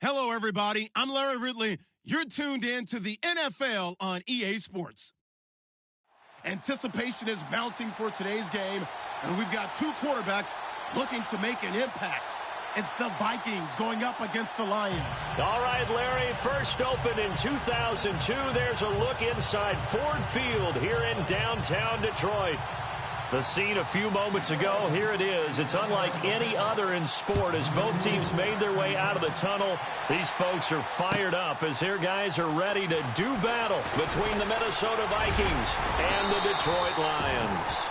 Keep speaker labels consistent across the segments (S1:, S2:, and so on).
S1: Hello, everybody. I'm Larry Ridley. You're tuned in to the NFL on EA Sports. Anticipation is mounting for today's game, and we've got two quarterbacks looking to make an impact. It's the Vikings going up against the Lions.
S2: All right, Larry, first opened in 2002. There's a look inside Ford Field here in downtown Detroit. The scene a few moments ago, here it is. It's unlike any other in sport as both teams made their way out of the tunnel. These folks are fired up as their guys are ready to do battle between the Minnesota Vikings and the Detroit Lions.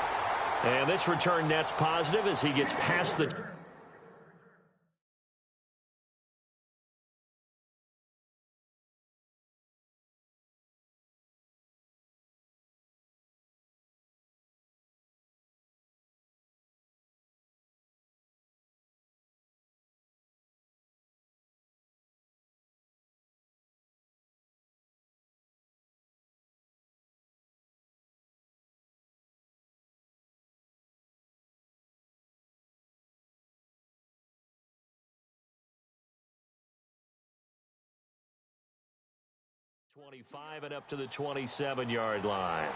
S2: And this return net's positive as he gets past the... 25 and up to the 27-yard line.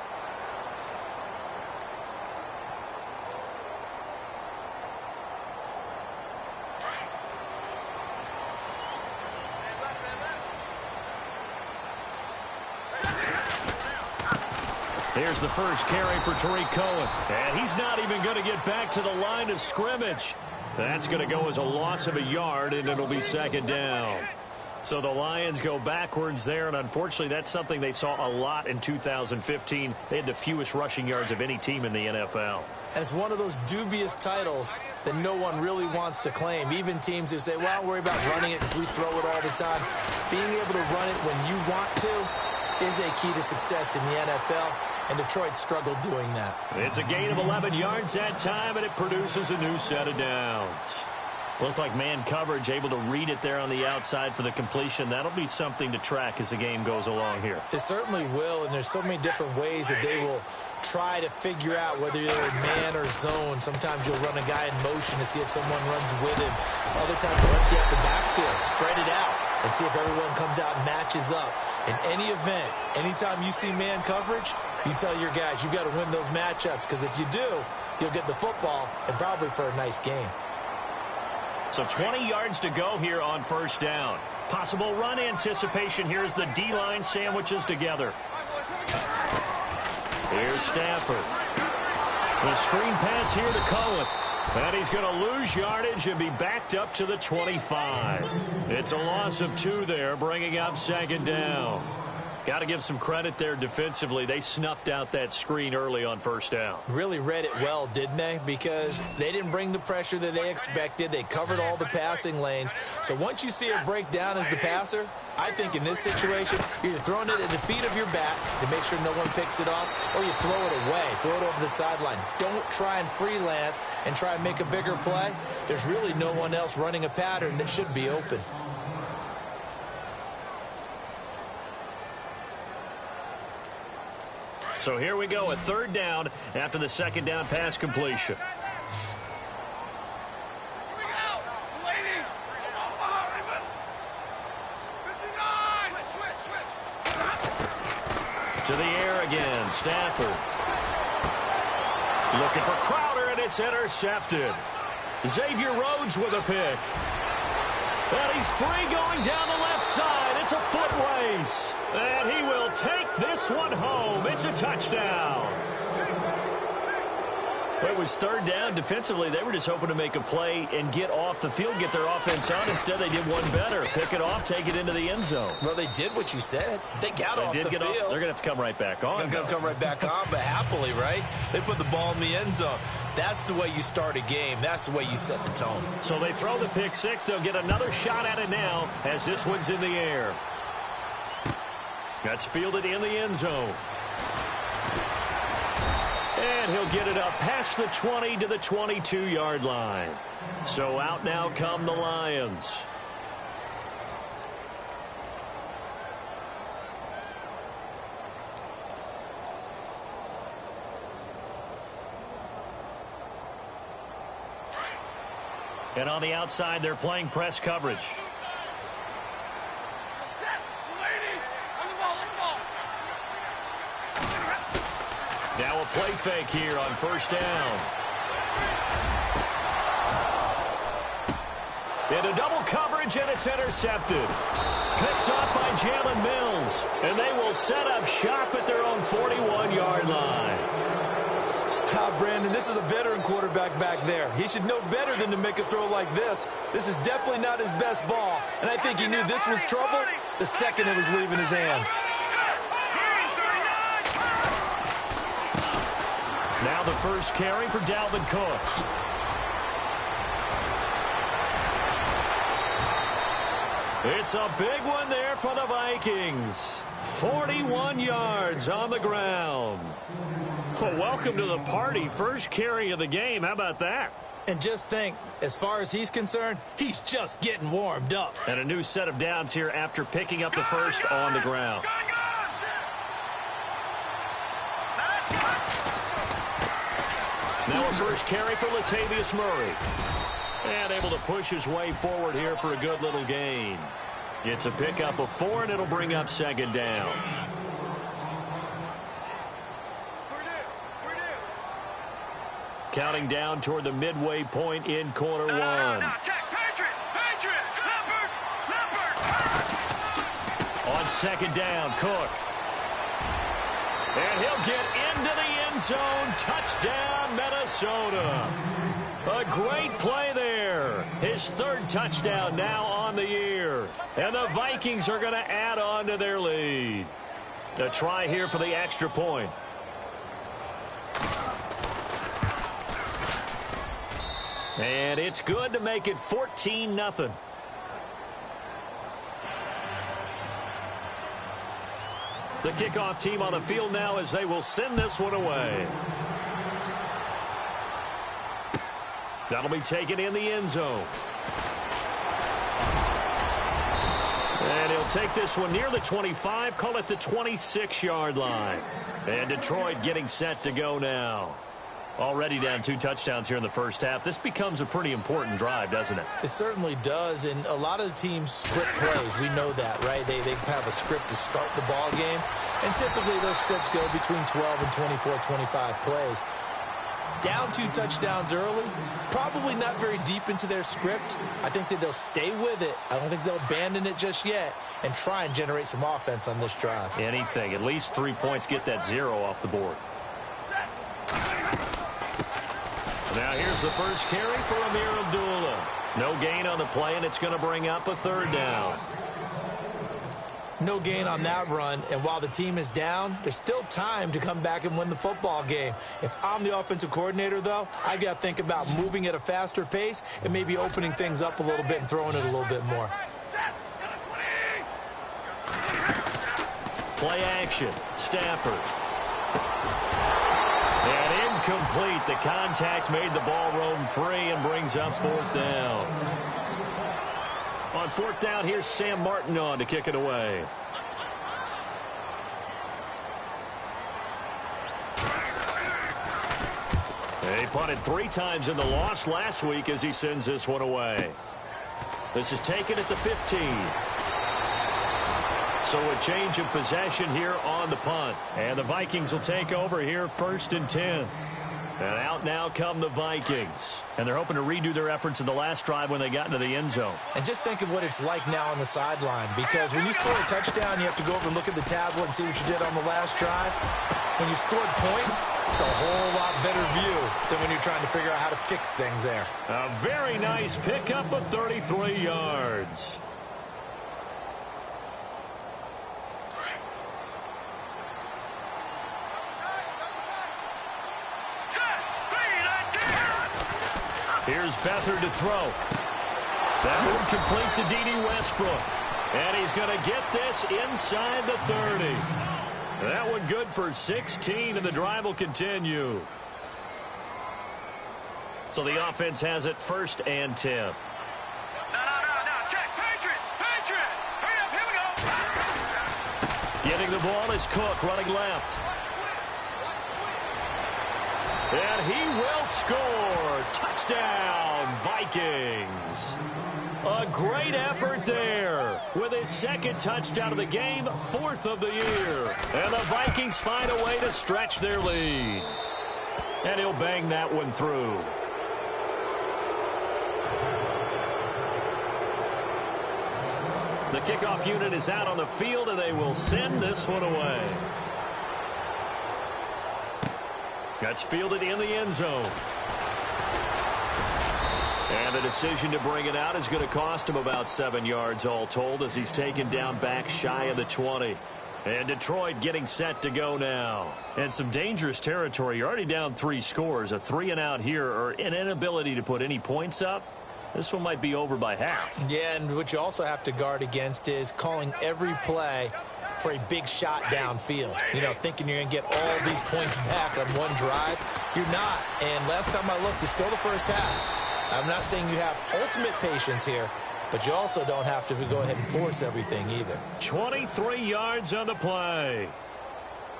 S2: Here's the first carry for Tariq Cohen. And he's not even going to get back to the line of scrimmage. That's going to go as a loss of a yard, and it'll be second down. So the Lions go backwards there, and unfortunately that's something they saw a lot in 2015. They had the fewest rushing yards of any team in the NFL.
S3: And it's one of those dubious titles that no one really wants to claim. Even teams who say, well, don't worry about running it because we throw it all the time. Being able to run it when you want to is a key to success in the NFL, and Detroit struggled doing that.
S2: It's a gain of 11 yards that time, and it produces a new set of downs. Looked like man coverage, able to read it there on the outside for the completion. That'll be something to track as the game goes along here.
S3: It certainly will, and there's so many different ways that they will try to figure out whether you're in man or zone. Sometimes you'll run a guy in motion to see if someone runs with him. Other times they'll empty out the backfield, spread it out, and see if everyone comes out and matches up. In any event, anytime you see man coverage, you tell your guys you got to win those matchups, because if you do, you'll get the football and probably for a nice game.
S2: So 20 yards to go here on first down. Possible run anticipation here as the D-line sandwiches together. Here's Stafford. The screen pass here to Cohen. And he's going to lose yardage and be backed up to the 25. It's a loss of 2 there, bringing up second down. Got to give some credit there defensively. They snuffed out that screen early on first down.
S3: Really read it well, didn't they? Because they didn't bring the pressure that they expected. They covered all the passing lanes. So once you see it break down as the passer, I think in this situation, you're either throwing it at the feet of your back to make sure no one picks it off, or you throw it away, throw it over the sideline. Don't try and freelance and try and make a bigger play. There's really no one else running a pattern that should be open.
S2: So here we go, a third down after the second down pass completion. To the air again, Stafford. Looking for Crowder, and it's intercepted. Xavier Rhodes with a pick. And he's free going down the left side. It's a foot race. And he will take this one home. It's a touchdown. It was third down. Defensively, they were just hoping to make a play and get off the field, get their offense on. Instead, they did one better. Pick it off, take it into the end zone.
S3: Well, they did what you said. They got off the field.
S2: They're going to have to come right back on.
S3: They're going to come right back on, but happily, right? They put the ball in the end zone. That's the way you start a game. That's the way you set the tone.
S2: So they throw the pick six. They'll get another shot at it now as this one's in the air. That's fielded in the end zone. And he'll get it up past the 20 to the 22-yard line. So out now come the Lions. And on the outside, they're playing press coverage. Now a play fake here on first down. Into double coverage, and it's intercepted. Picked off by Jalen Mills. And they will set up shop at their own 41-yard line.
S3: Brandon, this is a veteran quarterback back there. He should know better than to make a throw like this. This is definitely not his best ball. And I think he knew this was trouble the second it was leaving his hand.
S2: Now the first carry for Dalvin Cook. It's a big one there for the Vikings. 41 yards on the ground. Well, welcome to the party. First carry of the game. How about that?
S3: And just think, as far as he's concerned, he's just getting warmed up.
S2: And a new set of downs here after picking up the first on the ground. Now a first carry for Latavius Murray. And able to push his way forward here for a good little gain. It's a pickup of 4, and it'll bring up second down. Counting down toward the midway point in quarter one. On second down, Cook. And he'll get into the end zone. Touchdown, Minnesota. A great play there. His third touchdown now on the year. And the Vikings are going to add on to their lead. A try here for the extra point. And it's good to make it 14-0. The kickoff team on the field now as they will send this one away. That'll be taken in the end zone. And he'll take this one near the 25, call it the 26-yard line. And Detroit getting set to go now. Already down 2 touchdowns here in the first half. This becomes a pretty important drive, doesn't it?
S3: It certainly does, and a lot of the teams script plays. We know that, right? They have a script to start the ball game, and typically those scripts go between 12 and 24, 25 plays. Down 2 touchdowns early, probably not very deep into their script. I think that they'll stay with it. I don't think they'll abandon it just yet and try and generate some offense on this drive.
S2: Anything. At least 3 points, get that 0 off the board. Now here's the first carry for Amir Abdullah. No gain on the play, and it's going to bring up a third down.
S3: No gain on that run, and while the team is down, there's still time to come back and win the football game. If I'm the offensive coordinator, though, I got to think about moving at a faster pace and maybe opening things up a little bit and throwing it a little bit more.
S2: Play action. Stafford. And incomplete. The contact made the ball roam free and brings up fourth down. On fourth down, here's Sam Martin on to kick it away. They punted 3 times in the loss last week as he sends this one away. This is taken at the 15. So a change of possession here on the punt. And the Vikings will take over here 1st and 10. And out now come the Vikings. And they're hoping to redo their efforts in the last drive when they got into the end zone.
S3: And just think of what it's like now on the sideline. Because when you score a touchdown, you have to go over and look at the tablet and see what you did on the last drive. When you scored points, it's a whole lot better view than when you're trying to figure out how to fix things there.
S2: A very nice pickup of 33 yards. Here's Beathard to throw. That one complete to D.D. Westbrook. And he's going to get this inside the 30. That one good for 16, and the drive will continue. So the offense has it 1st and 10.
S4: No, check, Patriot! Hurry up, here we go!
S2: Getting the ball is Cook running left. And he will score. Touchdown, Vikings. A great effort there with his second touchdown of the game, fourth of the year. And the Vikings find a way to stretch their lead. And he'll bang that one through. The kickoff unit is out on the field, and they will send this one away. That's fielded in the end zone. And the decision to bring it out is going to cost him about 7 yards all told as he's taken down back shy of the 20. And Detroit getting set to go now. And some dangerous territory. You're already down 3 scores. A 3-and-out here or an inability to put any points up. This one might be over by half.
S3: Yeah, and what you also have to guard against is calling every play for a big shot downfield. You know, thinking you're going to get all these points back on one drive. You're not. And last time I looked, it's still the first half. I'm not saying you have ultimate patience here, but you also don't have to go ahead and force everything either.
S2: 23 yards on the play.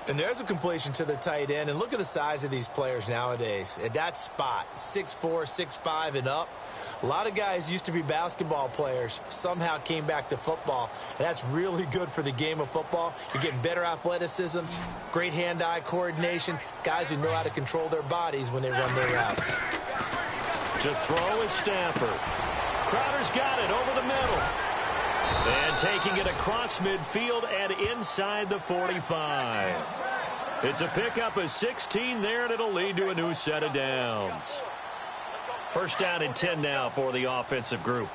S3: And there's a completion to the tight end. And look at the size of these players nowadays. At that spot, 6'4", 6'5", and up. A lot of guys used to be basketball players, somehow came back to football, and that's really good for the game of football. You're getting better athleticism, great hand-eye coordination, guys who know how to control their bodies when they run their routes.
S2: To throw is Stafford. Crowder's got it over the middle. And taking it across midfield and inside the 45. It's a pickup of 16 there, and it'll lead to a new set of downs. First down and 10 now for the offensive group.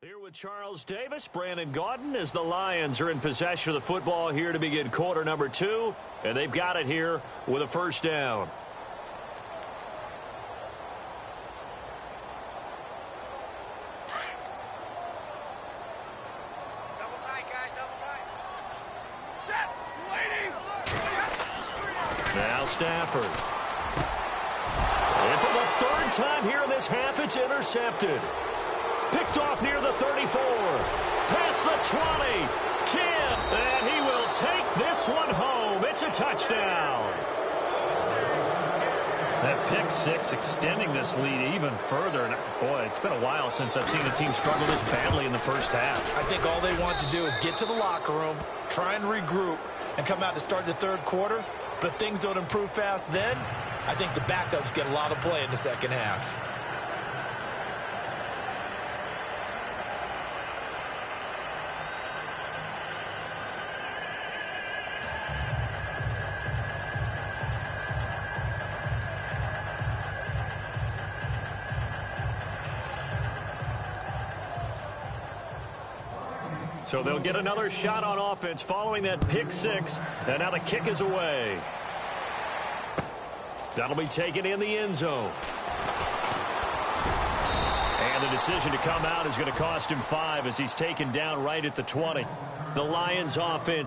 S2: Here with Charles Davis, Brandon Gaudin, as the Lions are in possession of the football here to begin quarter number 2. And they've got it here with a first down. Now Stafford. And for the third time here in this half, it's intercepted. Picked off near the 34. Past the 20. 10. And he will take this one home. It's a touchdown. That pick six extending this lead even further. And boy, it's been a while since I've seen a team struggle this badly in the first half.
S3: I think all they want to do is get to the locker room, try and regroup, and come out to start the third quarter. But if things don't improve fast then, I think the backups get a lot of play in the second half.
S2: So they'll get another shot on offense following that pick six. And now the kick is away. That'll be taken in the end zone. And the decision to come out is going to cost him 5 as he's taken down right at the 20. The Lions offense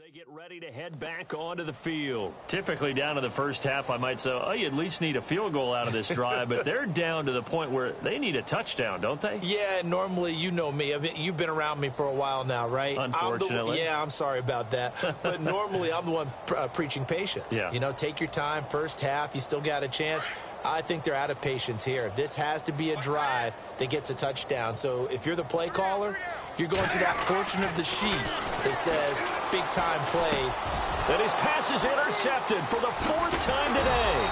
S2: They get ready to head back onto the field. Typically down to the first half, I might say, oh, you at least need a field goal out of this drive, but they're down to the point where they need a touchdown, don't they?
S3: Yeah, normally, you know me. I mean, you've been around me for a while now, right?
S2: Unfortunately.
S3: I'm sorry about that. But normally, I'm the one preaching patience.
S2: Yeah.
S3: You know, take your time, first half, you still got a chance. I think they're out of patience here. This has to be a drive that gets a touchdown. So if you're the play caller, you're going to that portion of the sheet that says big-time plays.
S2: And his pass is intercepted for the fourth time today.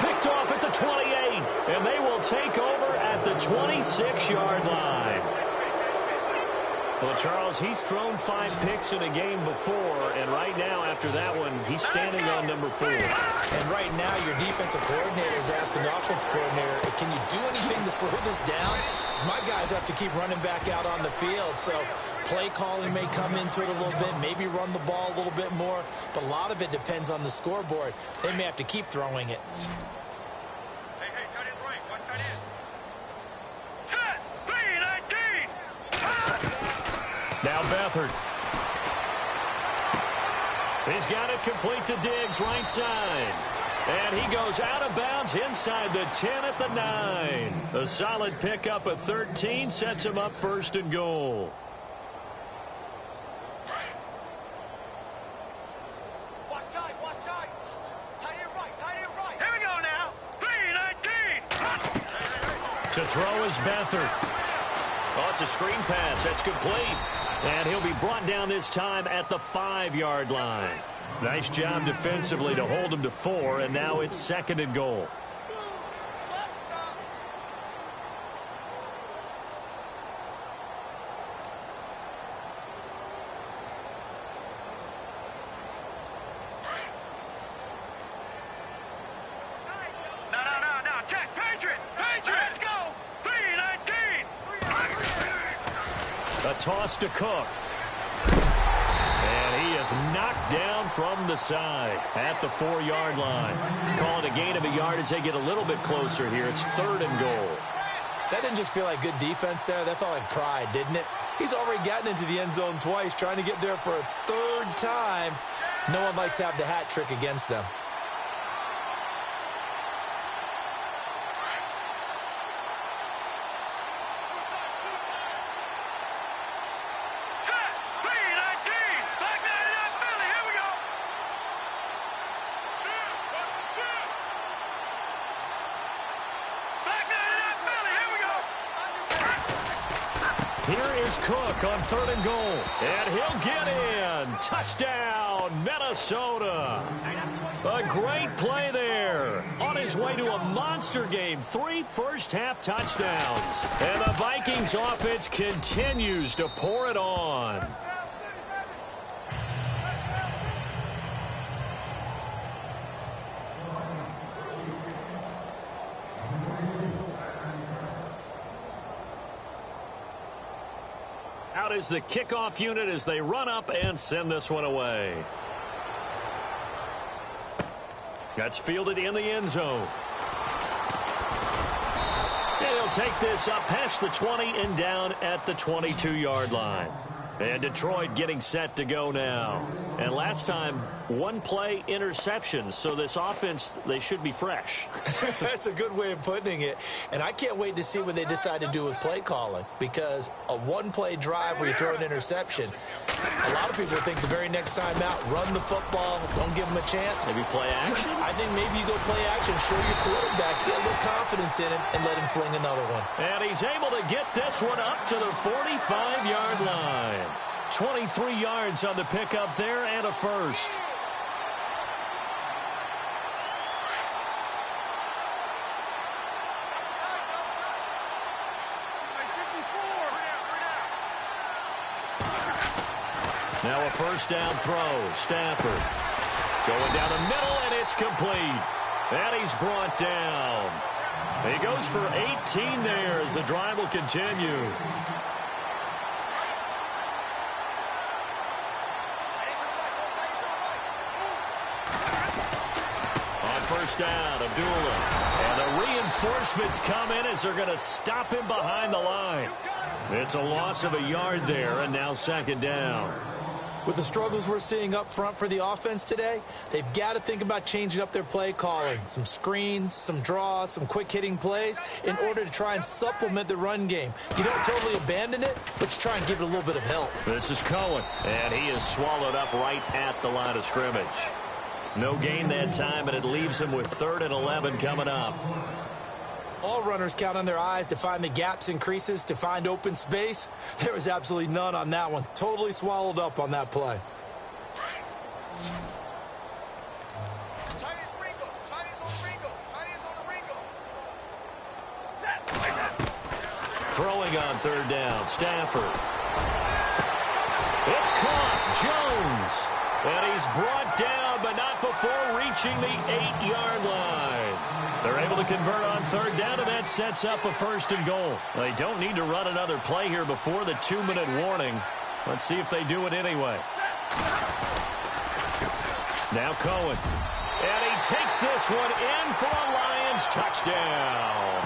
S2: Picked off at the 28, and they will take over at the 26-yard line. Well, Charles, he's thrown 5 picks in a game before, and right now, after that one, he's standing on number 4.
S3: And right now, your defensive coordinator is asking the offensive coordinator, can you do anything to slow this down? Because my guys have to keep running back out on the field, so play calling may come into it a little bit, maybe run the ball a little bit more, but a lot of it depends on the scoreboard. They may have to keep throwing it.
S4: Hey, tight end's right. One tight end. Set! B-19!
S2: Now Beathard. He's got it complete to Diggs, right side. And he goes out of bounds inside the 10 at the 9. A solid pickup of 13 sets him up first and goal.
S4: Watch tight. Tight end right. Here we go now. B-19!
S2: To throw is Beathard. Oh, it's a screen pass. That's complete. And he'll be brought down this time at the 5-yard line. Nice job defensively to hold him to 4, and now it's second and goal.
S4: No. Check. Patriot. Let's go. B-19!
S2: A toss to Cook. And he is knocked down from the side at the 4-yard line. Call it a gain of a yard as they get a little bit closer here. It's third and goal.
S3: That didn't just feel like good defense there. That felt like pride, didn't it? He's already gotten into the end zone twice, trying to get there for a third time. No one likes to have the hat trick against them.
S2: Here is Cook on third and goal. And he'll get in. Touchdown, Minnesota. A great play there. On his way to a monster game. 3 first-half touchdowns. And the Vikings offense continues to pour it on. Out is the kickoff unit as they run up and send this one away. That's fielded in the end zone. And he'll take this up past the 20 and down at the 22-yard line. And Detroit getting set to go now. And last time, 1-play interception. So this offense, they should be fresh.
S3: That's a good way of putting it. And I can't wait to see what they decide to do with play calling. Because a 1-play drive where you throw an interception, a lot of people think the very next time out, run the football, don't give them a chance.
S2: Maybe play action?
S3: I think maybe you go play action, show your quarterback, get a little confidence in him, and let him fling another one.
S2: And he's able to get this one up to the 45-yard line. 23 yards on the pickup there and a first. Now a first down throw. Stafford going down the middle, and it's complete. And he's brought down. He goes for 18 there as the drive will continue. First down, Abdullah. And the reinforcements come in as they're going to stop him behind the line. It's a loss of a yard there, and now second down.
S3: With the struggles we're seeing up front for the offense today, they've got to think about changing up their play calling. Some screens, some draws, some quick-hitting plays in order to try and supplement the run game. You don't totally abandon it, but you try and give it a little bit of help.
S2: This is Cohen, and he is swallowed up right at the line of scrimmage. No gain that time, and it leaves him with 3rd and 11 coming up.
S3: All runners count on their eyes to find the gaps and creases, to find open space. There was absolutely none on that one. Totally swallowed up on that play.
S2: Throwing on 3rd down, Stafford. It's caught, Jones. And he's brought down, but not before reaching the 8-yard line. They're able to convert on 3rd down, and that sets up a 1st and goal. They don't need to run another play here before the 2-minute warning. Let's see if they do it anyway. Now Cohen. And he takes this one in for a Lions touchdown.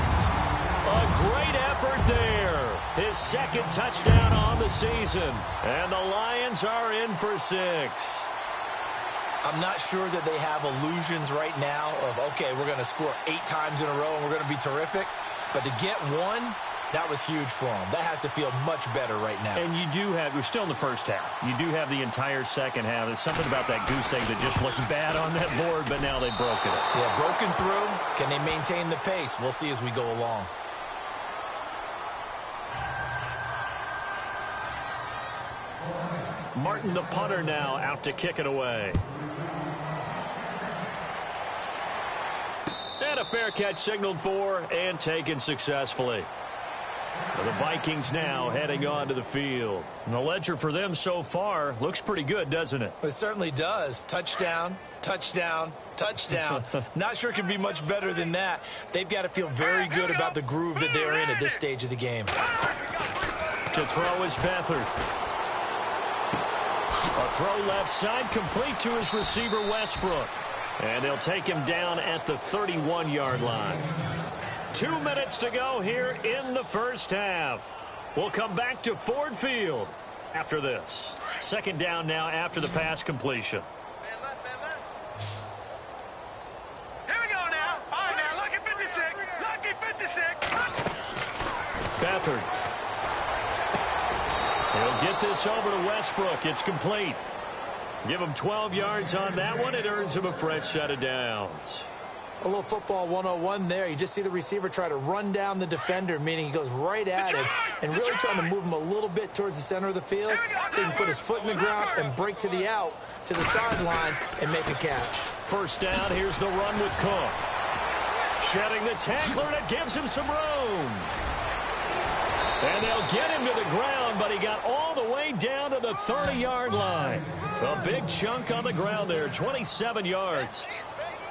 S2: A great effort there. His 2nd touchdown on the season. And the Lions are in for 6.
S3: I'm not sure that they have illusions right now of, okay, we're going to score 8 times in a row and we're going to be terrific. But to get one, that was huge for them. That has to feel much better right now.
S2: And you do have, we're still in the first half. You do have the entire second half. There's something about that goose egg that just looked bad on that board, but now they've broken it.
S3: Yeah, broken through. Can they maintain the pace? We'll see as we go along.
S2: Martin, the punter, now out to kick it away. And a fair catch signaled for and taken successfully. Well, the Vikings now heading onto the field. And the ledger for them so far looks pretty good, doesn't it?
S3: It certainly does. Touchdown, touchdown, touchdown. Not sure it can be much better than that. They've got to feel very good about the groove that they're in at this stage of the game.
S2: To throw is Beathard. A throw left side, complete to his receiver, Westbrook. And they'll take him down at the 31-yard line. 2 minutes to go here in the first half. We'll come back to Ford Field after this. 2nd down now after the pass completion.
S4: Man left. Here we go now. All right, now, lucky 56. Lucky 56.
S2: Beathard. He'll get this over to Westbrook. It's complete. Give him 12 yards on that one. It earns him a fresh set of downs.
S3: A little football 101 there. You just see the receiver try to run down the defender, meaning he goes right at him and really trying to move him a little bit towards the center of the field so he can put his foot in the ground and break to the out, to the sideline, and make a catch.
S2: 1st down, here's the run with Cook. Shedding the tackler, and it gives him some room. And they'll get him to the ground, but he got all the way down to the 30-yard line. A big chunk on the ground there, 27 yards.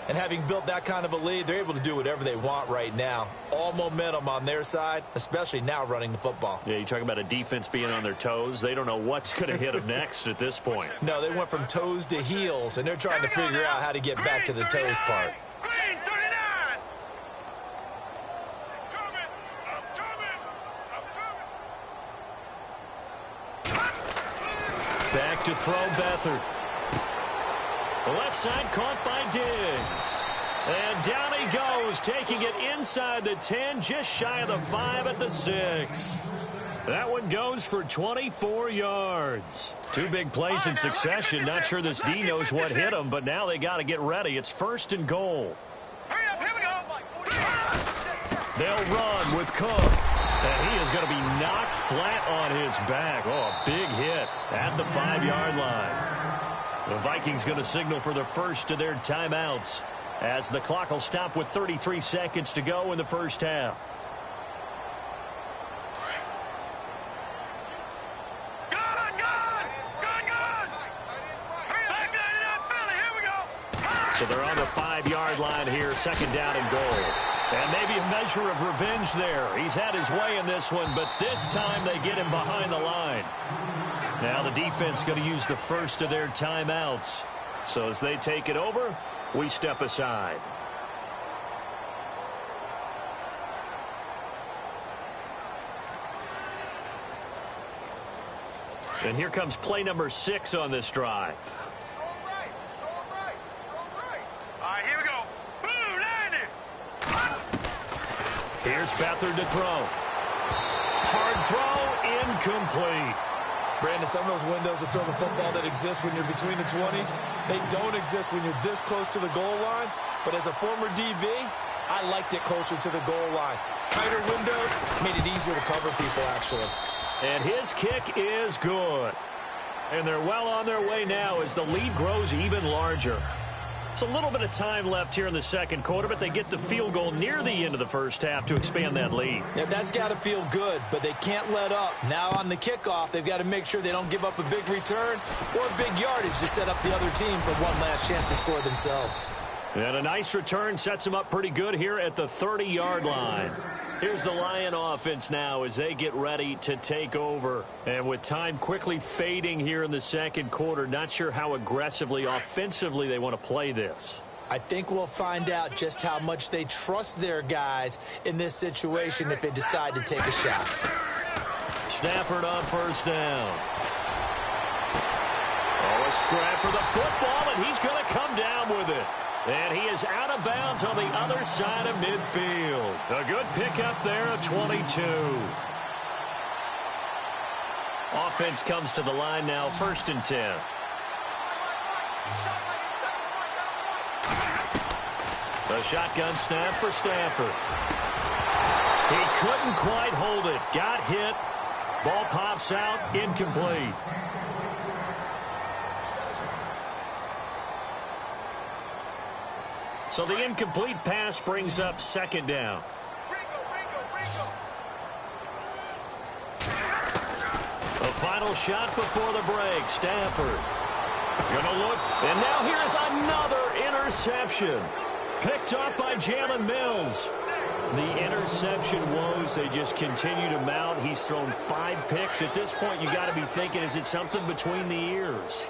S3: And having built that kind of a lead, they're able to do whatever they want right now. All momentum on their side, especially now running the football.
S2: Yeah, you talk about a defense being on their toes. They don't know what's going to hit them next at this point.
S3: No, they went from toes to heels, and they're trying to figure out how to get back to the toes part.
S4: Green 39.
S2: Back to throw Beathard. The left side caught by Diggs. And down he goes, taking it inside the 10, just shy of the 5 at the 6. That one goes for 24 yards. 2 big plays in succession. Not sure this D knows what hit him, but now they got to get ready. It's 1st and goal.
S4: Hurry up, here we go.
S2: They'll run with Cook. And he is going to be knocked flat on his back. Oh, a big hit at the 5-yard line. The Vikings going to signal for the first of their timeouts as the clock will stop with 33 seconds to go in the first half. So they're on the 5-yard line here, 2nd down and goal. And maybe a measure of revenge there. He's had his way in this one, but this time they get him behind the line. Now the defense going to use the first of their timeouts. So as they take it over, we step aside. And here comes play number 6 on this drive.
S4: All right, here we go. Boom, 90.
S2: Here's Beathard to throw. Hard throw, incomplete.
S3: Brandon, some of those windows to throw the football that exist when you're between the 20s, they don't exist when you're this close to the goal line. But as a former DB, I liked it closer to the goal line. Tighter windows made it easier to cover people, actually.
S2: And his kick is good. And they're well on their way now as the lead grows even larger. It's a little bit of time left here in the second quarter, but they get the field goal near the end of the first half to expand that lead.
S3: Yeah, that's got to feel good, but they can't let up. Now on the kickoff, they've got to make sure they don't give up a big return or a big yardage to set up the other team for one last chance to score themselves.
S2: And a nice return sets them up pretty good here at the 30-yard line. Here's the Lion offense now as they get ready to take over. And with time quickly fading here in the second quarter, not sure how aggressively, offensively they want to play this.
S3: I think we'll find out just how much they trust their guys in this situation if they decide to take a shot.
S2: Stafford on first down. Oh, a scrap for the football, and he's going to come down with it. And he is out of bounds on the other side of midfield. A good pickup there, a 22. Offense comes to the line now, 1st and 10. A shotgun snap for Stafford. He couldn't quite hold it. Got hit. Ball pops out, incomplete. So the incomplete pass brings up 2nd down. The final shot before the break. Stafford gonna look, and now here's another interception. Picked up by Jalen Mills. The interception woes, they just continue to mount. He's thrown 5 picks. At this point, you got to be thinking, is it something between the ears?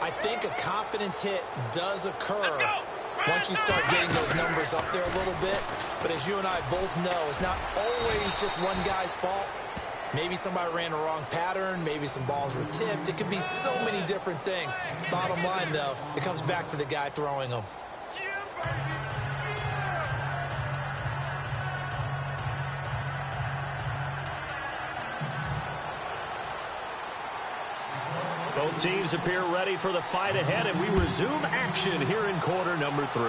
S3: I think a confidence hit does occur once you start getting those numbers up there a little bit. But as you and I both know, it's not always just one guy's fault. Maybe somebody ran a wrong pattern. Maybe some balls were tipped. It could be so many different things. Bottom line, though, it comes back to the guy throwing them.
S2: Both teams appear ready for the fight ahead, and we resume action here in quarter number 3.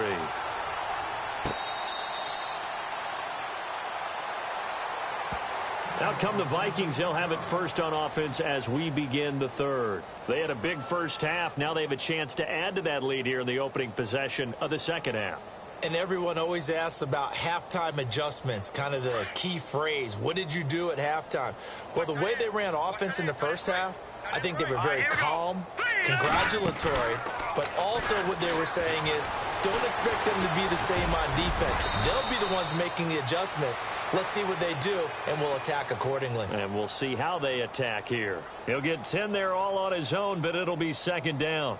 S2: Out come the Vikings. They'll have it first on offense as we begin the third. They had a big first half. Now they have a chance to add to that lead here in the opening possession of the second half.
S3: And everyone always asks about halftime adjustments, kind of the key phrase. What did you do at halftime? Well, the way they ran offense in the first half, I think they were very calm, congratulatory, but also what they were saying is don't expect them to be the same on defense. They'll be the ones making the adjustments. Let's see what they do, and we'll attack accordingly.
S2: And we'll see how they attack here. He'll get 10 there all on his own, but it'll be 2nd down.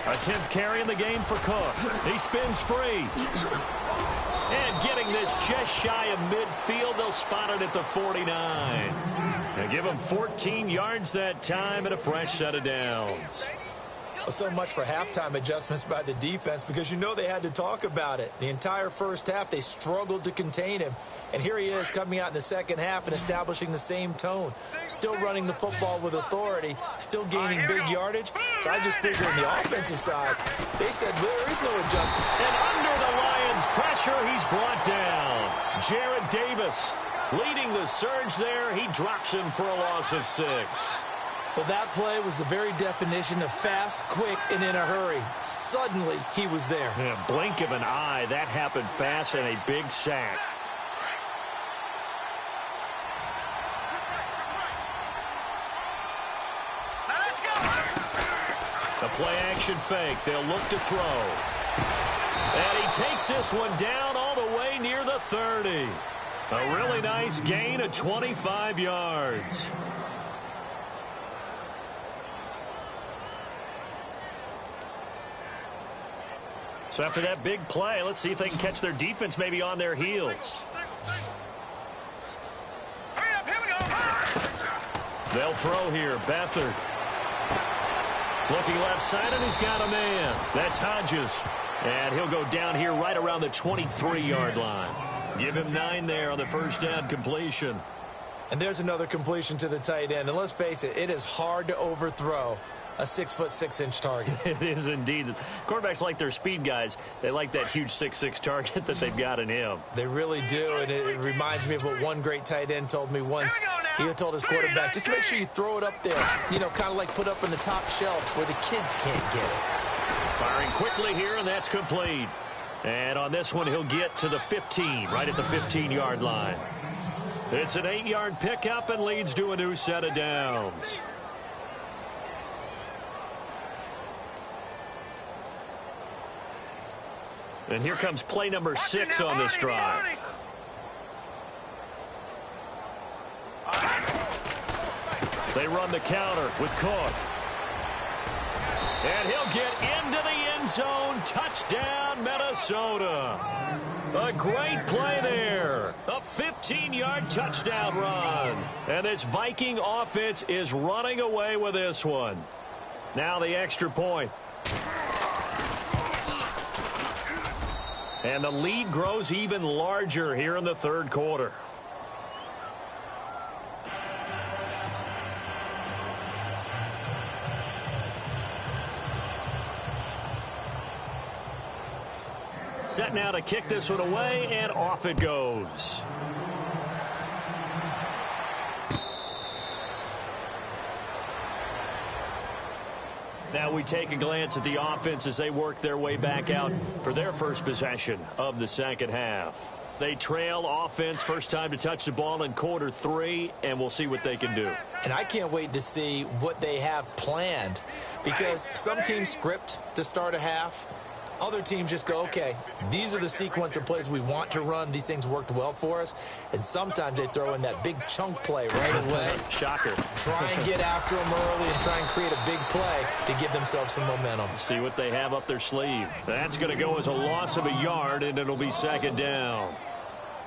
S2: A 10th carry in the game for Cook. He spins free. And getting this just shy of midfield, they'll spot it at the 49. And give him 14 yards that time and a fresh set of downs.
S3: So much for halftime adjustments by the defense because you know they had to talk about it. The entire first half, they struggled to contain him. And here he is coming out in the second half and establishing the same tone. Still running the football with authority, still gaining big yardage. So I just figure on the offensive side, they said there is no adjustment.
S2: And under the Lions' pressure, he's brought down. Jarrett Davis leading the surge there. He drops him for a loss of 6.
S3: Well, that play was the very definition of fast, quick, and in a hurry. Suddenly, he was there.
S2: Yeah, blink of an eye. That happened fast and a big sack. The play-action fake. They'll look to throw. And he takes this one down all the way near the 30. A really nice gain of 25 yards. So after that big play, let's see if they can catch their defense maybe on their heels.
S4: Hurry up, here we go.
S2: They'll throw here. Beathard. Looking left side, and he's got a man. That's Hodges. And he'll go down here right around the 23-yard line. Give him 9 there on the first down completion.
S3: And there's another completion to the tight end. And let's face it, it is hard to overthrow a 6'6" target.
S2: It is indeed. Quarterbacks like their speed guys. They like that huge 6'6" target that they've got in him.
S3: They really do, and it reminds me of what one great tight end told me once. He told his quarterback, just make sure you throw it up there, you know, kind of like put up in the top shelf where the kids can't get it.
S2: Firing quickly here, and that's complete. And on this one, he'll get to the 15, right at the 15-yard line. It's an 8-yard pickup and leads to a new set of downs. And here comes play number 6 on this drive. They run the counter with Cook. And he'll get into the end zone. Touchdown, Minnesota. A great play there. A 15-yard touchdown run. And this Viking offense is running away with this one. Now the extra point. And the lead grows even larger here in the third quarter. Set now to kick this one away, and off it goes. Now we take a glance at the offense as they work their way back out for their first possession of the second half. They trail offense, first time to touch the ball in quarter 3, and we'll see what they can do.
S3: And I can't wait to see what they have planned, because some teams script to start a half. Other teams just go, okay, these are the sequence of plays we want to run. These things worked well for us. And sometimes they throw in that big chunk play right away.
S2: Shocker.
S3: Try and get after them early and try and create a big play to give themselves some momentum.
S2: See what they have up their sleeve. That's going to go as a loss of a yard, and it'll be second down.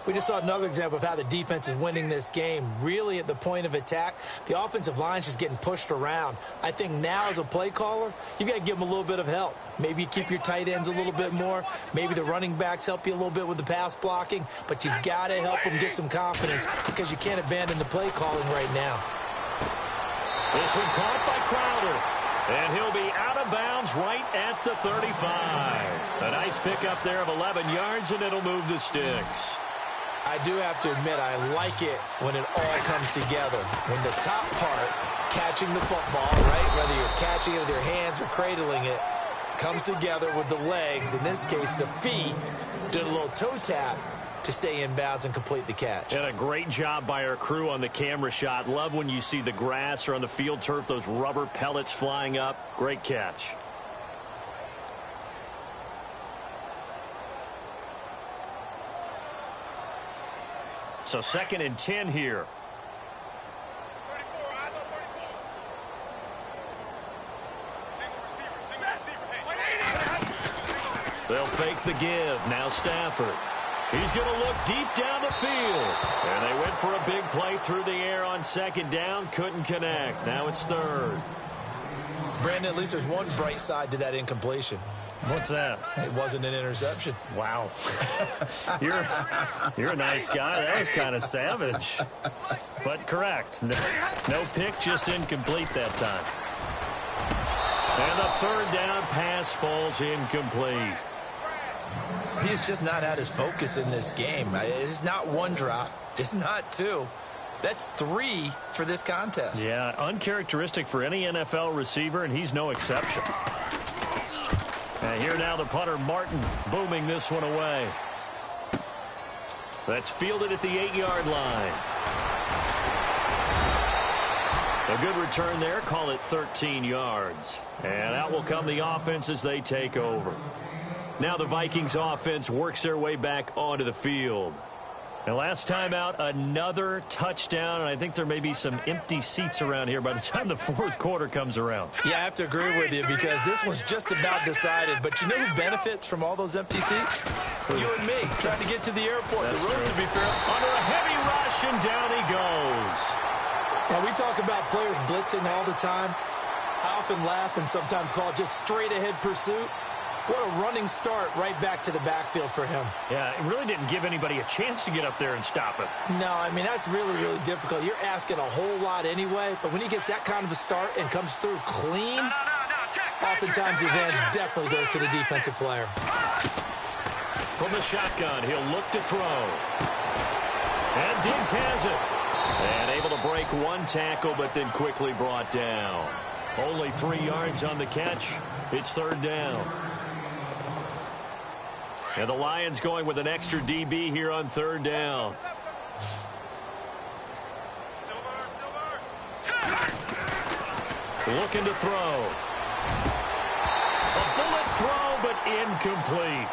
S3: We just saw another example of how the defense is winning this game. Really at the point of attack, the offensive line's just getting pushed around. I think now as a play caller, you've got to give them a little bit of help. Maybe you keep your tight ends a little bit more. Maybe the running backs help you a little bit with the pass blocking. But you've got to help them get some confidence, because you can't abandon the play calling right now.
S2: This one caught by Crowder. And he'll be out of bounds right at the 35. A nice pickup there of 11 yards, and it'll move the sticks.
S3: I do have to admit, I like it when it all comes together. When the top part, catching the football, right, whether you're catching it with your hands or cradling it, comes together with the legs, in this case the feet, doing a little toe tap to stay in bounds and complete the catch.
S2: And a great job by our crew on the camera shot. Love when you see the grass or on the field turf, those rubber pellets flying up. Great catch. So 2nd and 10 here.
S4: 34, eyes on 34.
S2: They'll fake the give. Now Stafford. He's going to look deep down the field. And they went for a big play through the air on 2nd down. Couldn't connect. Now it's 3rd.
S3: Brandon, at least there's one bright side to that incompletion.
S2: What's that?
S3: It wasn't an interception.
S2: Wow. You're a nice guy. That was kind of savage. But correct. No pick, just incomplete that time. And the 3rd down pass falls incomplete.
S3: He has just not had his focus in this game. It's not one drop. It's not 2. That's 3 for this contest.
S2: Yeah, uncharacteristic for any NFL receiver, and he's no exception. And here now the punter, Martin, booming this one away. That's fielded at the 8-yard line. A good return there. Call it 13 yards. And out will come the offense as they take over. Now the Vikings offense works their way back onto the field. And last time out, another touchdown, and I think there may be some empty seats around here by the time the fourth quarter comes around.
S3: Yeah, I have to agree with you because this one's just about decided. But you know who benefits from all those empty seats? You and me, trying to get to the airport.
S2: That's
S3: the road,
S2: true.
S3: to be fair.
S2: Under a heavy rush, and down he goes.
S3: Now, we talk about players blitzing all the time. I often laugh and sometimes call it just straight-ahead pursuit. What a running start right back to the backfield for him.
S2: Yeah, it really didn't give anybody a chance to get up there and stop him.
S3: No, I mean, that's really, really difficult. You're asking a whole lot anyway, but when he gets that kind of a start and comes through clean, oftentimes the advantage definitely goes to the defensive player.
S2: From the shotgun, he'll look to throw. And Diggs has it. And able to break one tackle, but then quickly brought down. Only 3 yards on the catch. It's third down. And the Lions going with an extra DB here on third down. Looking to throw. A bullet throw, but incomplete.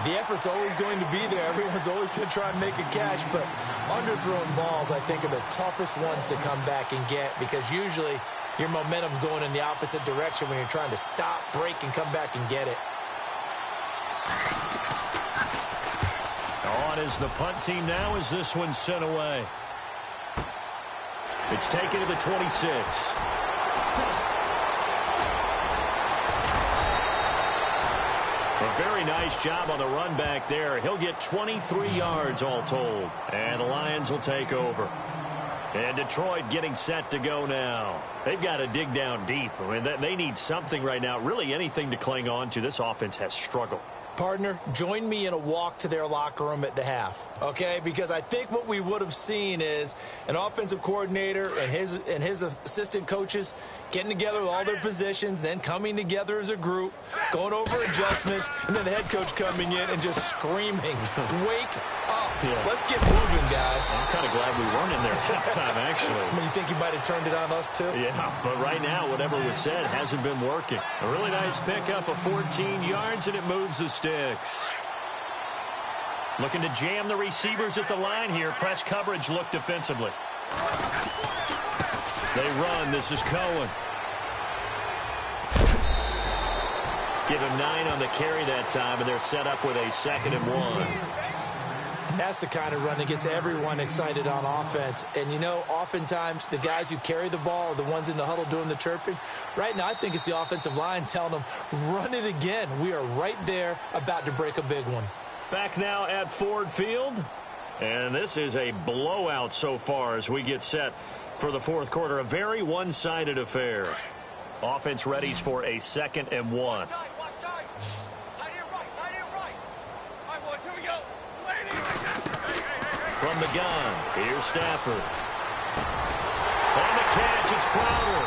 S3: The effort's always going to be there. Everyone's always going to try and make a catch, but underthrown balls, I think, are the toughest ones to come back and get because usually your momentum's going in the opposite direction when you're trying to stop, break, and come back and get it.
S2: On is the punt team now as this one's sent away. It's taken to the 26. A very nice job on the run back there. He'll get 23 yards all told. And the Lions will take over. And Detroit getting set to go now. They've got to dig down deep. I mean, they need something right now, really anything to cling on to. This offense has struggled.
S3: Partner, join me in a walk to their locker room at the half, okay? Because I think what we would have seen is an offensive coordinator and his assistant coaches getting together with all their positions, then coming together as a group, going over adjustments, and then the head coach coming in and just screaming, wake up.
S2: Yeah.
S3: Let's get moving, guys.
S2: I'm kind of glad we weren't in there at halftime, actually.
S3: I mean, you think you might have turned it on us, too?
S2: Yeah, but right now, whatever was said hasn't been working. A really nice pickup of 14 yards, and it moves the sticks. Looking to jam the receivers at the line here. Press coverage look defensively. They run. This is Cohen. Give him 9 on the carry that time, and they're set up with a 2nd and 1.
S3: And that's the kind of run that gets everyone excited on offense. And, you know, oftentimes the guys who carry the ball are the ones in the huddle doing the chirping. Right now, I think it's the offensive line telling them, run it again. We are right there about to break a big one.
S2: Back now at Ford Field. And this is a blowout so far as we get set for the fourth quarter. A very one-sided affair. Offense readies for a 2nd and 1. From the gun, here's Stafford. On the catch, it's Crowder.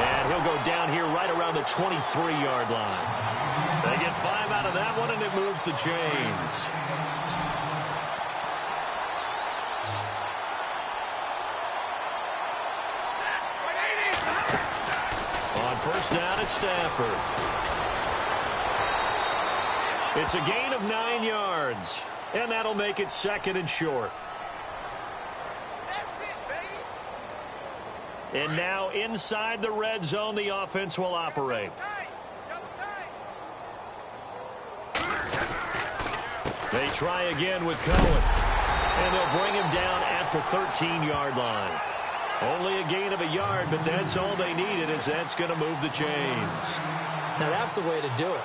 S2: And he'll go down here right around the 23-yard line. They get 5 out of that one, and it moves the chains. On first down, it's Stafford. It's a gain of 9 yards. And that'll make it 2nd and short.
S4: That's it, baby.
S2: And now inside the red zone, the offense will operate. They try again with Cohen. And they'll bring him down at the 13-yard line. Only a gain of a yard, but that's all they needed, as that's going to move the chains.
S3: Now, that's the way to do it.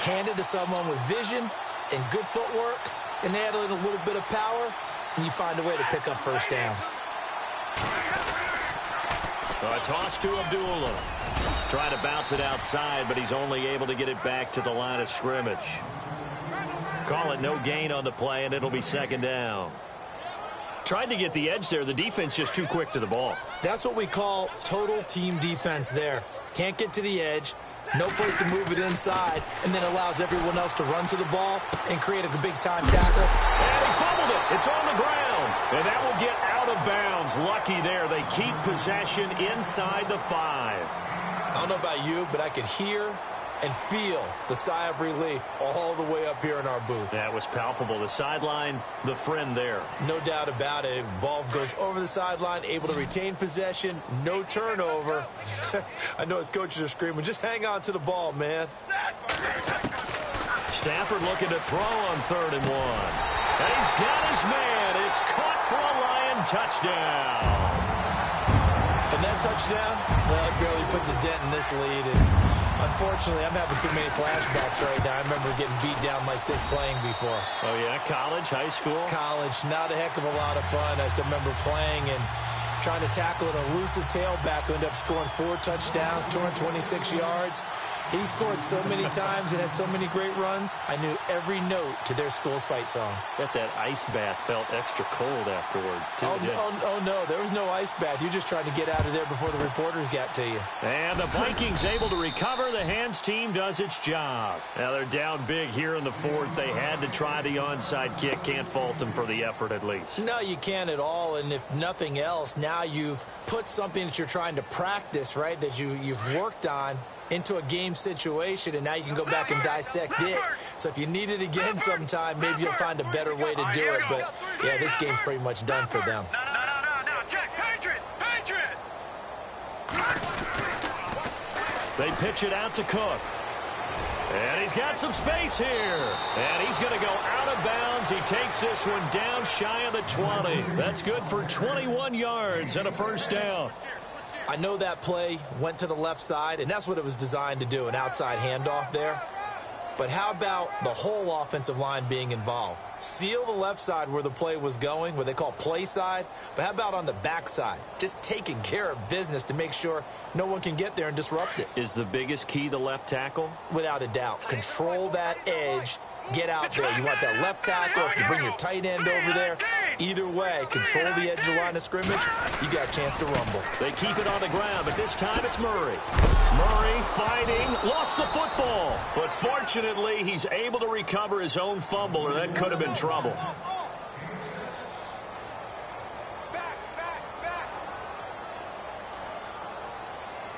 S3: Hand it to someone with vision and good footwork, and add in a little bit of power, and you find a way to pick up first downs.
S2: A toss to Abdullah. Trying to bounce it outside, but he's only able to get it back to the line of scrimmage. Call it no gain on the play, and it'll be 2nd down. Tried to get the edge there. The defense just too quick to the ball.
S3: That's what we call total team defense there. Can't get to the edge. No place to move it inside, and then allows everyone else to run to the ball and create a big-time tackle.
S2: And he fumbled it. It's on the ground. And that will get out of bounds. Lucky there. They keep possession inside the 5.
S3: I don't know about you, but I could hear and feel the sigh of relief all the way up here in our booth.
S2: That was palpable. The sideline, the friend there.
S3: No doubt about it. Ball goes over the sideline, able to retain possession, no turnover. I know his coaches are screaming, just hang on to the ball, man.
S2: Stafford looking to throw on 3rd and 1. And he's got his man. It's caught for a Lion touchdown.
S3: And that touchdown, well, it barely puts a dent in this lead. And unfortunately, I'm having too many flashbacks right now. I remember getting beat down like this playing before.
S2: Oh, yeah? College, high school?
S3: College, not a heck of a lot of fun. I still remember playing and trying to tackle an elusive tailback who ended up scoring 4 touchdowns, 226 yards. He scored so many times and had so many great runs, I knew every note to their school's fight song.
S2: Bet that ice bath felt extra cold afterwards, too.
S3: Oh, no, there was no ice bath. You're just trying to get out of there before the reporters got to you.
S2: And the Vikings able to recover. The Hands team does its job. Now they're down big here in the 4th. They had to try the onside kick. Can't fault them for the effort at least.
S3: No, you can't at all. And if nothing else, now you've put something that you're trying to practice, right, that you've worked on into a game situation, and now you can go back and dissect it. So if you need it again sometime, maybe you'll find a better way to do it. But, yeah, this game's pretty much done for them.
S4: No, Jack, Patriot!
S2: They pitch it out to Cook. And he's got some space here. And he's going to go out of bounds. He takes this one down shy of the 20. That's good for 21 yards and a first down.
S3: I know that play went to the left side, and that's what it was designed to do, an outside handoff there. But how about the whole offensive line being involved? Seal the left side where the play was going, what they call play side, but how about on the back side? Just taking care of business to make sure no one can get there and disrupt it.
S2: Is the biggest key the left tackle?
S3: Without a doubt. Control that edge. Get out there. You want that left tackle. If you bring your tight end over there, either way, control the edge of the line of scrimmage, you got a chance to rumble.
S2: They keep it on the ground, but this time it's Murray. Murray fighting, lost the football. But fortunately, he's able to recover his own fumble, or that could have been trouble.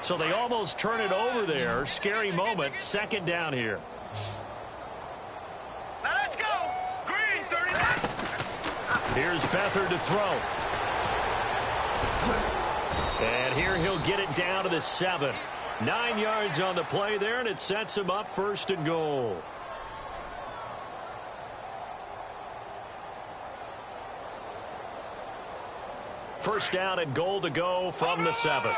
S2: So they almost turn it over there. Scary moment. 2nd down here. Here's Beathard to throw. And here he'll get it down to the 7. 9 yards on the play there, and it sets him up 1st and goal. First down and goal to go from the 7.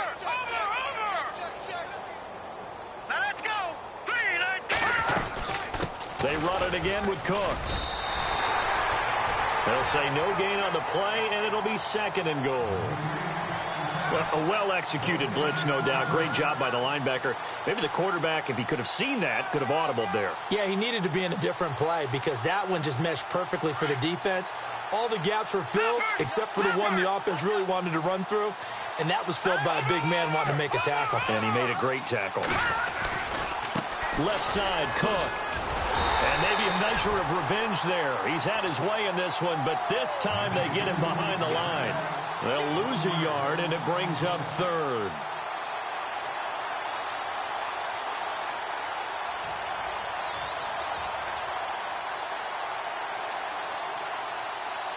S2: They run it again with Cook. They'll say no gain on the play, and it'll be 2nd and goal. Well, a well-executed blitz, no doubt. Great job by the linebacker. Maybe the quarterback, if he could have seen that, could have audibled there.
S3: Yeah, he needed to be in a different play because that one just meshed perfectly for the defense. All the gaps were filled except for the one the offense really wanted to run through, and that was filled by a big man wanting to make a tackle.
S2: And he made a great tackle. Left side, Cook. And maybe a measure of revenge there. He's had his way in this one, but this time they get him behind the line. They'll lose a yard, and it brings up 3rd.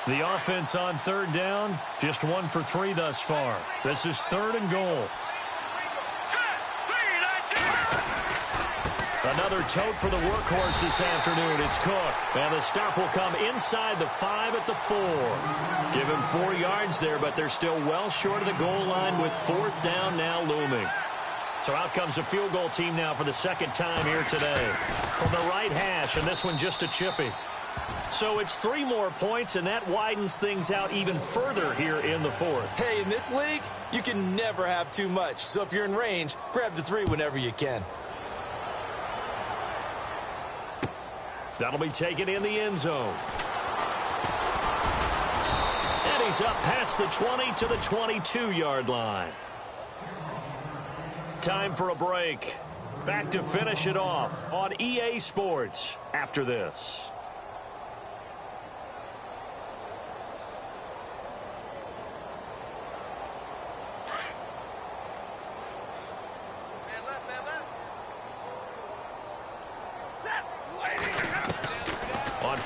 S2: The offense on 3rd down, just 1 for 3 thus far. This is 3rd and goal. Another tote for the workhorse this afternoon. It's Cook. And the stop will come inside the 5 at the 4. Give him 4 yards there, but they're still well short of the goal line with 4th down now looming. So out comes a field goal team now for the 2nd time here today. From the right hash, and this one just a chippy. So it's 3 more points, and that widens things out even further here in the 4th.
S3: Hey, in this league, you can never have too much. So if you're in range, grab the 3 whenever you can.
S2: That'll be taken in the end zone. And he's up past the 20 to the 22-yard line. Time for a break. Back to finish it off on EA Sports after this.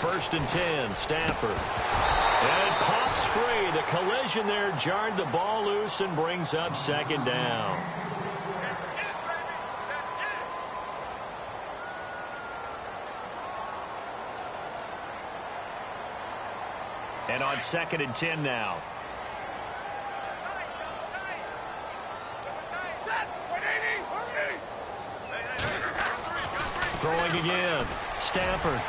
S2: 1st and 10, Stafford. And it pops free. The collision there jarred the ball loose and brings up 2nd down. And on 2nd and 10 now. Throwing again. Stafford.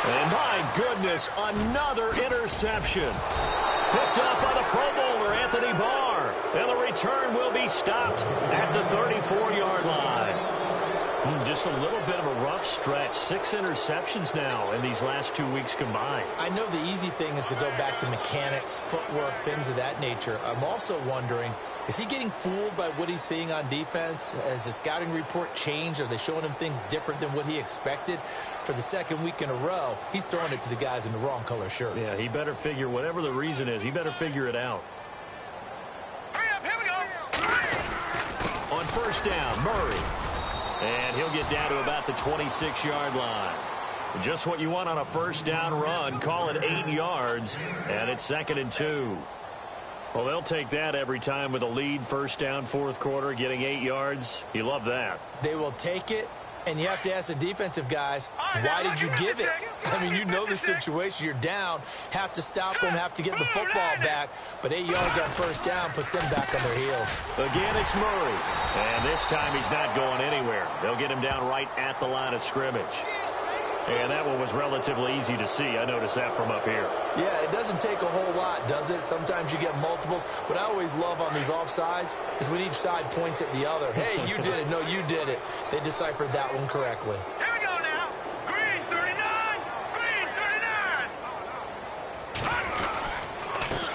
S2: And my goodness, another interception. Picked up by the Pro Bowler, Anthony Barr. And the return will be stopped at the 34-yard line. Just a little bit of a rough stretch. 6 interceptions now in these last 2 weeks combined.
S3: I know the easy thing is to go back to mechanics, footwork, things of that nature. I'm also wondering, is he getting fooled by what he's seeing on defense? Has the scouting report changed? Are they showing him things different than what he expected? For the 2nd week in a row, he's throwing it to the guys in the wrong color shirts.
S2: Yeah, he better figure, whatever the reason is, he better figure it out.
S4: Hurry up, here we go.
S2: On 1st down, Murray. And he'll get down to about the 26-yard line. Just what you want on a 1st down run. Call it 8 yards, and it's 2nd and 2. Well, they'll take that every time with a lead, 1st down, 4th quarter, getting 8 yards. You love that.
S3: They will take it, and you have to ask the defensive guys, why did you give it? I mean, you know the situation. You're down, have to stop them, have to get the football back. But 8 yards on 1st down puts them back on their heels.
S2: Again, it's Murray. And this time he's not going anywhere. They'll get him down right at the line of scrimmage. And that one was relatively easy to see. I noticed that from up here.
S3: Yeah, it doesn't take a whole lot, does it? Sometimes you get multiples. What I always love on these offsides is when each side points at the other. Hey, you did it. No, you did it. They deciphered that one correctly.
S4: Here we go now. Green 39. Green 39.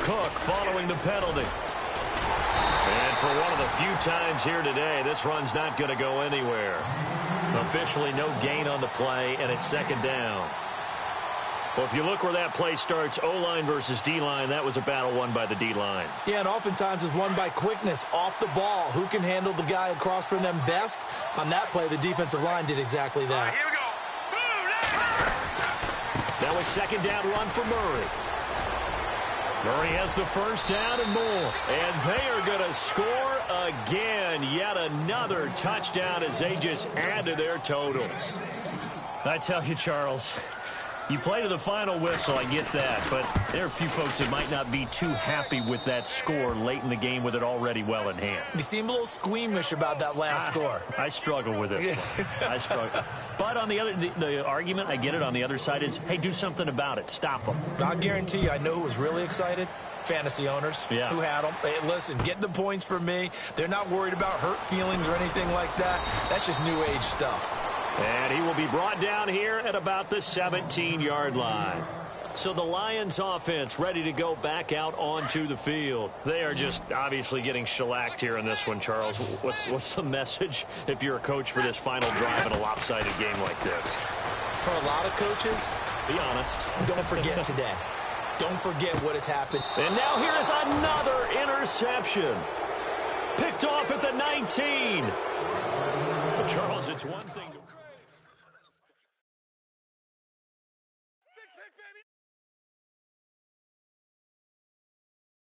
S2: Cook following the penalty. And for one of the few times here today, this run's not going to go anywhere. Officially no gain on the play, and it's 2nd down. Well, if you look where that play starts, O-line versus D-line, that was a battle won by the D-line.
S3: Yeah, and oftentimes it's won by quickness, off the ball. Who can handle the guy across from them best? On that play, the defensive line did exactly that.
S4: Here we go.
S2: That was 2nd down run for Murray. Murray has the 1st down and more. And they are going to score again. Yet another touchdown as they just add to their totals. I tell you, Charles, you play to the final whistle, I get that. But there are a few folks that might not be too happy with that score late in the game with it already well in hand.
S3: You seem a little squeamish about that last score.
S2: I struggle with it. I struggle. But on the argument, I get it, on the other side is, hey, do something about it. Stop them.
S3: I'll guarantee you, I know who was really excited. Fantasy owners who had them. Hey, listen, get the points for me. They're not worried about hurt feelings or anything like that. That's just new age stuff.
S2: And he will be brought down here at about the 17-yard line. So the Lions offense ready to go back out onto the field. They are just obviously getting shellacked here in this one, Charles. What's the message if you're a coach for this final drive in a lopsided game like this?
S3: For a lot of coaches,
S2: be honest.
S3: Don't forget today. Don't forget what has happened.
S2: And now here is another interception. Picked off at the 19. But Charles, it's one thing to